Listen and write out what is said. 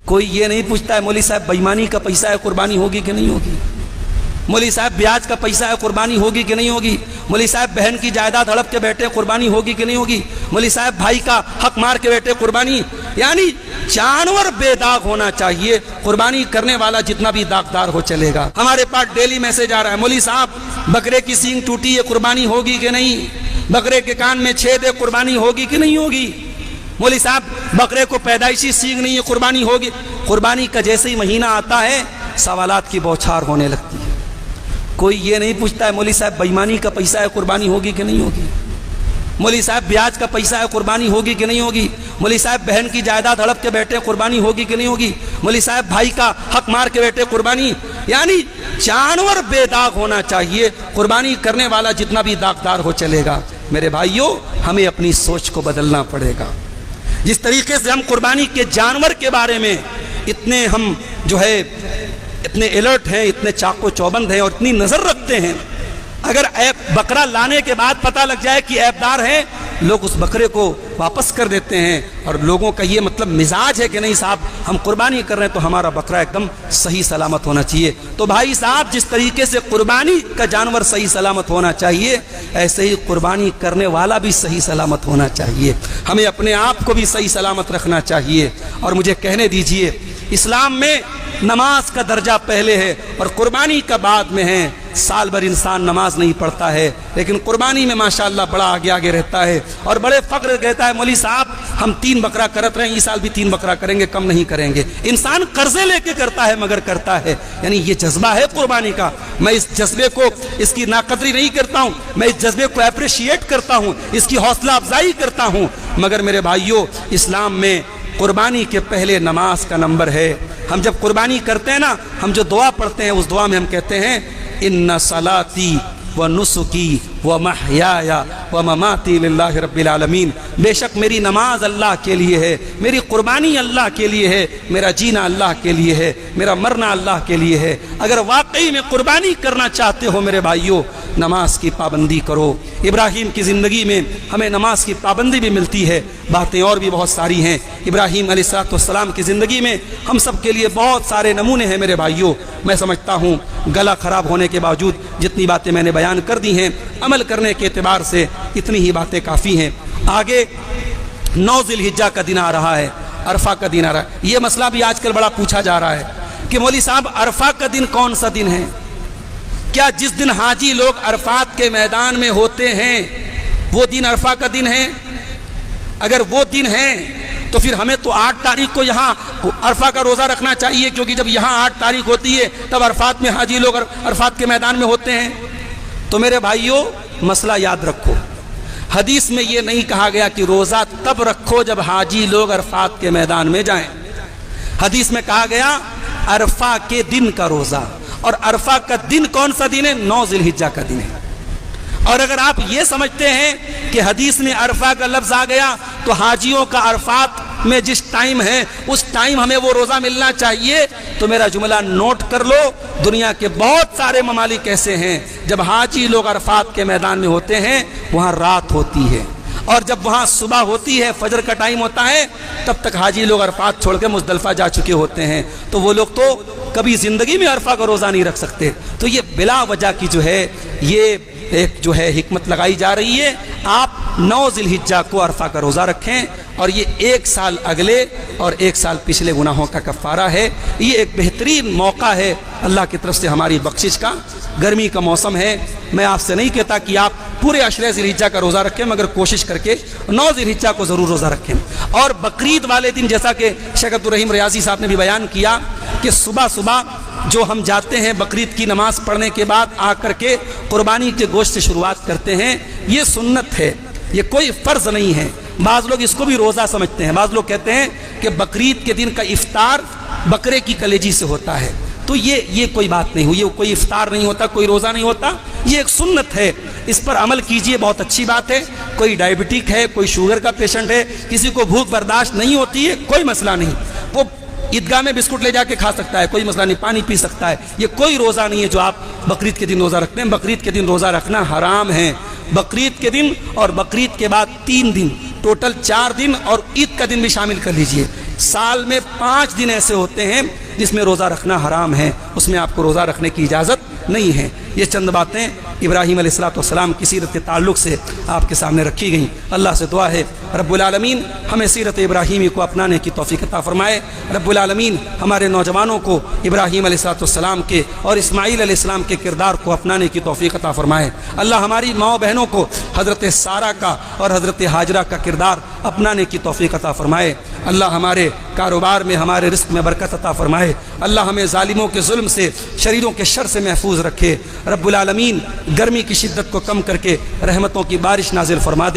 کوئی یہ نہیں پوچھتا ہے مولوی صاحب بےایمانی کا پیسہ ہے قربانی ہوگی کہ نہیں ہوگی، مولوی صاحب بیاج کا پیسہ ہے قربانی ہوگی کہ نہیں ہوگی، مولوی صاحب بہن کی جائیداد ہڑپ کے بیٹھے قربانی ہوگی کہ نہیں ہوگی، مولوی صاحب بھائی کا حق مار کے بیٹھے قربانی. یعنی جانور بے داغ ہونا چاہیے، قربانی کرنے والا جتنا بھی داغدار ہو چلے گا. ہمارے پاس ڈیلی میسج آ رہا ہے مولوی صاحب بکرے کی سینگ ٹوٹی ہے قربانی ہوگی کہ نہیں، بکرے کے کان میں چھید ہے قربانی ہوگی کہ نہیں ہوگی، مولوی صاحب بکرے کو پیدائشی سینگ نہیں ہے قربانی ہوگی. قربانی کا جیسے ہی مہینہ آتا ہے سوالات کی بوچھار ہونے لگتی ہے. کوئی یہ نہیں پوچھتا ہے مولوی صاحب بےایمانی کا پیسہ ہے قربانی ہوگی کہ نہیں ہوگی، مولوی صاحب بیاج کا پیسہ ہے قربانی ہوگی کہ نہیں ہوگی، مولوی صاحب بہن کی جائیداد ہڑپ کے بیٹھے قربانی ہوگی کہ نہیں ہوگی، مولوی صاحب بھائی کا حق مار کے بیٹھے قربانی. یعنی جانور بے داغ ہونا چاہیے، قربانی کرنے والا جتنا بھی داغدار ہو چلے گا. میرے بھائیوں ہمیں اپنی سوچ کو بدلنا پڑے گا. جس طریقے سے ہم قربانی کے جانور کے بارے میں اتنے ہم جو ہے اتنے الرٹ ہیں، اتنے چاق و چوبند ہیں اور اتنی نظر رکھتے ہیں، اگر بکرا لانے کے بعد پتہ لگ جائے کہ عیب دار ہے لوگ اس بکرے کو واپس کر دیتے ہیں. اور لوگوں کا یہ مطلب مزاج ہے کہ نہیں صاحب ہم قربانی کر رہے ہیں تو ہمارا بکرا ایک دم صحیح سلامت ہونا چاہیے. تو بھائی صاحب جس طریقے سے قربانی کا جانور صحیح سلامت ہونا چاہیے ایسے ہی قربانی کرنے والا بھی صحیح سلامت ہونا چاہیے. ہمیں اپنے آپ کو بھی صحیح سلامت رکھنا چاہیے. اور مجھے کہنے دیجئے اسلام میں نماز کا درجہ پہلے ہے اور قربانی کا بعد میں ہے. سال بھر انسان نماز نہیں پڑھتا ہے لیکن قربانی میں ماشاءاللہ بڑا آگے آگے رہتا ہے اور بڑے فخر کہتا ہے مولوی صاحب ہم 3 بکرا کرت رہے ہیں، اس سال بھی 3 بکرا کریں گے، کم نہیں کریں گے. انسان قرضے لے کے کرتا ہے مگر کرتا ہے. یعنی یہ جذبہ ہے قربانی کا. میں اس جذبے کو اس کی ناقدری نہیں کرتا ہوں، میں اس جذبے کو اپریشیٹ کرتا ہوں، اس کی حوصلہ افزائی کرتا ہوں. مگر میرے بھائیوں اسلام میں قربانی کے پہلے نماز کا نمبر ہے. ہم جب قربانی کرتے ہیں نا ہم جو دعا پڑھتے ہیں اس دعا میں ہم کہتے ہیں ان صلاتی و نسکی و محیای و مماتی للہ رب العالمین. بے شک میری نماز اللہ کے لیے ہے، میری قربانی اللہ کے لیے ہے، میرا جینا اللہ کے لیے ہے، میرا مرنا اللہ کے لیے ہے. اگر واقعی میں قربانی کرنا چاہتے ہو میرے بھائیوں نماز کی پابندی کرو. ابراہیم کی زندگی میں ہمیں نماز کی پابندی بھی ملتی ہے. باتیں اور بھی بہت ساری ہیں. ابراہیم علیہ السلام کی زندگی میں ہم سب کے لیے بہت سارے نمونے ہیں میرے بھائیوں. میں سمجھتا ہوں گلا خراب ہونے کے باوجود جتنی باتیں میں نے بیان کر دی ہیں عمل کرنے کے اعتبار سے اتنی ہی باتیں کافی ہیں. آگے 9 ذی الحجہ کا دن آ رہا ہے، عرفہ کا دن آ رہا ہے. یہ مسئلہ بھی آج کل بڑا پوچھا جا رہا ہے کہ مولوی صاحب عرفہ کا دن کون سا دن ہے؟ کیا جس دن حاجی لوگ عرفات کے میدان میں ہوتے ہیں وہ دن عرفہ کا دن ہے؟ اگر وہ دن ہے تو پھر ہمیں تو 8 تاریخ کو یہاں عرفہ کا روزہ رکھنا چاہیے کیونکہ جب یہاں 8 تاریخ ہوتی ہے تب عرفات میں حاجی لوگ عرفات کے میدان میں ہوتے ہیں. تو میرے بھائیوں مسئلہ یاد رکھو، حدیث میں یہ نہیں کہا گیا کہ روزہ تب رکھو جب حاجی لوگ عرفات کے میدان میں جائیں. حدیث میں کہا گیا عرفہ کے دن کا روزہ. اور عرفہ کا دن کون سا دن ہے؟ 9 ذی الحجہ کا دن ہے. اور اگر آپ یہ سمجھتے ہیں کہ حدیث میں عرفہ کا لفظ آ گیا تو حاجیوں کا عرفات میں جس ٹائم ہے اس ٹائم ہمیں وہ روزہ ملنا چاہیے تو میرا جملہ نوٹ کر لو. دنیا کے بہت سارے ممالک ایسے ہیں جب حاجی لوگ عرفات کے میدان میں ہوتے ہیں وہاں رات ہوتی ہے اور جب وہاں صبح ہوتی ہے فجر کا ٹائم ہوتا ہے تب تک حاجی لوگ عرفات چھوڑ کے مزدلفہ جا چکے ہوتے ہیں. تو وہ لوگ تو کبھی زندگی میں عرفہ کا روزہ نہیں رکھ سکتے. تو یہ بلا وجہ کی جو ہے یہ ایک جو ہے حکمت لگائی جا رہی ہے. آپ 9 ذی الحجہ کو عرفہ کا روزہ رکھیں اور یہ 1 سال اگلے اور 1 سال پچھلے گناہوں کا کفارہ ہے. یہ ایک بہترین موقع ہے اللہ کی طرف سے ہماری بخشش کا. گرمی کا موسم ہے. میں آپ سے نہیں کہتا کہ آپ پورے 10 ذی الحجہ کا روزہ رکھیں مگر کوشش کر کے 9 ذی الحجہ کو ضرور روزہ رکھیں. اور بقرعید والے دن جیسا کہ شیخ عبدالرحیم ریاضی صاحب نے بھی بیان کیا کہ صبح صبح جو ہم جاتے ہیں بقرعید کی نماز پڑھنے کے بعد آ کر کے قربانی کے گوشت سے شروعات کرتے ہیں. یہ سنت ہے، یہ کوئی فرض نہیں ہے. بعض لوگ اس کو بھی روزہ سمجھتے ہیں. بعض لوگ کہتے ہیں کہ بقرعید کے دن کا افطار بکرے کی کلیجی سے ہوتا ہے. تو یہ کوئی بات نہیں ہوئی، یہ کوئی افطار نہیں ہوتا، کوئی روزہ نہیں ہوتا. یہ ایک سنت ہے، اس پر عمل کیجئے، بہت اچھی بات ہے. کوئی ڈائبٹک ہے، کوئی شوگر کا پیشنٹ ہے، کسی کو بھوک برداشت نہیں ہوتی ہے، کوئی مسئلہ نہیں. وہ عیدگاہ میں بسکٹ لے جا کے کھا سکتا ہے، کوئی مسئلہ نہیں، پانی پی سکتا ہے. یہ کوئی روزہ نہیں ہے جو آپ بقرعید کے دن روزہ رکھتے ہیں. بقرعید کے دن روزہ رکھنا حرام ہے. بقرعید کے دن اور بقرعید کے بعد 3 دن، ٹوٹل 4 دن اور عید کا دن بھی شامل کر لیجئے. سال میں 5 دن ایسے ہوتے ہیں جس میں روزہ رکھنا حرام ہے، اس میں آپ کو روزہ رکھنے کی اجازت نہیں ہے۔ یہ چند باتیں ابراہیم علیہ السلام کی سیرت کے تعلق سے آپ کے سامنے رکھی گئیں۔ اللہ سے دعا ہے رب العالمین ہمیں سیرت ابراہیمی کو اپنانے کی توفیق عطا فرمائے۔ رب العالمین ہمارے نوجوانوں کو ابراہیم علیہ السلام کے اور اسماعیل علیہ السلام کے کردار کو اپنانے کی توفیق عطا فرمائے۔ اللہ ہماری ماں بہنوں کو حضرت سارہ کا اور حضرت ہاجرہ کا کردار اپنانے کی توفیق عطا فرمائے۔ اللہ ہمارے کاروبار میں، ہمارے رزق میں برکت عطا فرمائے۔ اللہ ہمیں ظالموں کے ظلم سے، شریروں کے شر سے محفوظ رکھے۔ رب العالمین گرمی کی شدت کو کم کر کے رحمتوں کی بارش نازل فرما دے۔